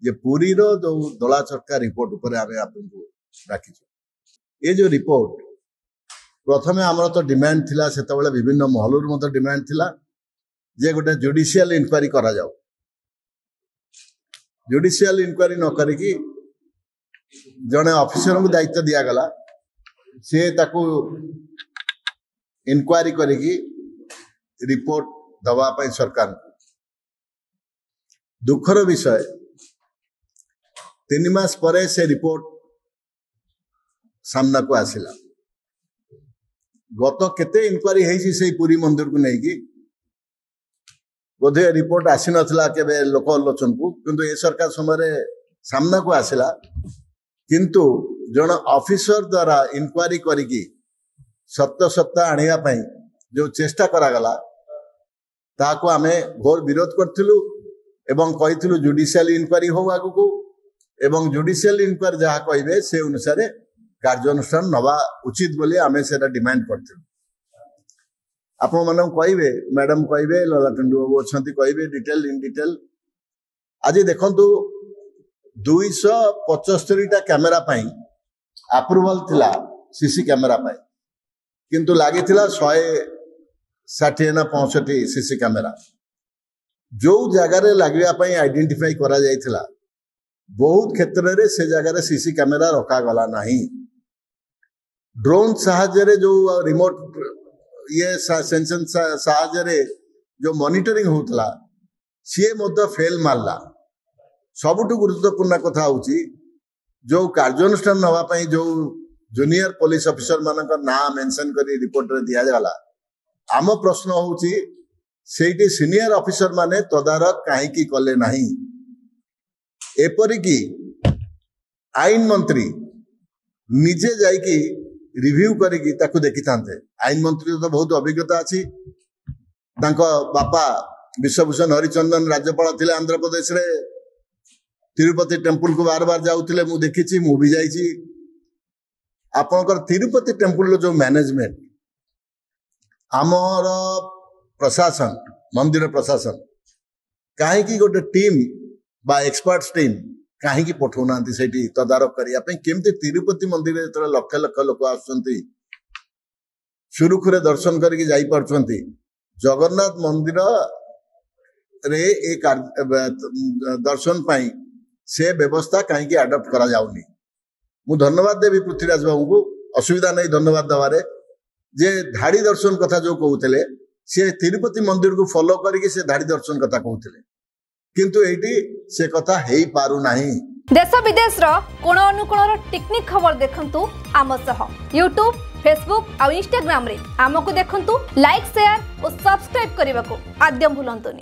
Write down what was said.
जे पुरी रो जो दला चटका रिपोर्ट उपर आमे आपको डाकी ये जो रिपोर्ट प्रथमे आमर तो डिमांड थिला सेतबेले विभिन्न महलर मत डिमांड थिला जे गोटे जुडिशियल इंक्वारी करा जाऊ। जुडिशियल इंक्वारी न करिकी जने ऑफिसर को दायित्व दिया गला से ताकू इंक्वारी करिकी रिपोर्ट दवा पाई सरकार को। दुखर विषय 3 मास परे से रिपोर्ट सामना को आसिला। गत केते इंक्वारी है से पुरी मंदिर को नहीं कि बोधे रिपोर्ट आसी नथिला केबे लोक आलोचन को किंतु ए सरकार समय सामना को आसिला। किंतु जन ऑफिसर द्वारा इंक्वारी करिकी सत्य आनिया पई जो चेष्टा करा गला ताको आमे घोर विरोध करथिलु एवं कहिथिलु जुडिशियल इंक्वारी हो आगु को एवं जुडिशियल इंक्वारी जहा कहिबे से अनुसार कार्यानुष्ठान नवा उचित बोली आमे सेटा डिमांड करथिलु। आपण मानम कहिबे मैडम कहिबे ललाटंडु बाबू अछंती कहिबे डिटेल इन डिटेल। आज देखंतु 275 टा कैमरा पाई अप्रूवल थिला सीसी कैमरा पाई किंतु लागी थिला 160 ना 65 सीसी कैमरा जो जगार लगे आइडेंटिफाई करा जाइथिला बहुत क्षेत्र रे से जगार सीसी कैमरा रखा गला नहीं। ड्रोन साहाय्य जो रिमोट ये सेंसन साहाय्य जो मॉनिटरिंग होतला सी मध्य फेल मारला। सबुठु गुरुत्वपूर्ण कथा होची जो कार्यानुष्ठान नवा पई जो जूनियर पुलिस ऑफिसर मानक ना मेंशन करी रिपोर्ट रे दिया जाला। आम प्रश्न होची सेठी सीनियर ऑफिसर माने तदारक काहेकि कले नहीं। एपरिकी आईन मंत्री निजे जाइकी रिव्यू करिकी ताकू देखि थांते। आईन मंत्री तो बहुत अभिज्ञता अछि। तांको बापा विश्वभूषण हरिचंदन राज्यपाल थिले आंध्र प्रदेश रे तिरुपति टेम्पल को बार बार जाउथिले मु देखिछि मु भी जाइछि। आपनकर तिरुपति टेम्पल जो मैनेजमेंट आमर प्रशासन मंदिर प्रशासन कहीं गोटे टीम बा एक्सपर्ट्स टीम कहीं पठाऊना से तदारक करने केमती तिरुपति मंदिर जो लक्ष लक्ष लोक आसुंती सुरुखुरे दर्शन करके जाई पारछंती जगन्नाथ मंदिर रे एक दर्शन पाई से व्यवस्था कहीं आडप्ट करा जाउनी। मु धन्यवाद देवी पृथ्वीराज बाबू को असुविधा नहीं धन्यवाद दबारे जे धाड़ी दर्शन कथा जो कहते से तिरुपति मंदिर को फॉलो करके से धाड़ी दर्शन कथा कहते किंतु एटी से कथा हेई पारु नाही। देश विदेश रो कोण अनुकोण टेक्निक खबर देखंतु आम सह यूट्यूब फेसबुक और इंस्टाग्राम रे आमको देखंतु लाइक शेयर और सब्सक्राइब करने को आद्यम भूलंतुनी।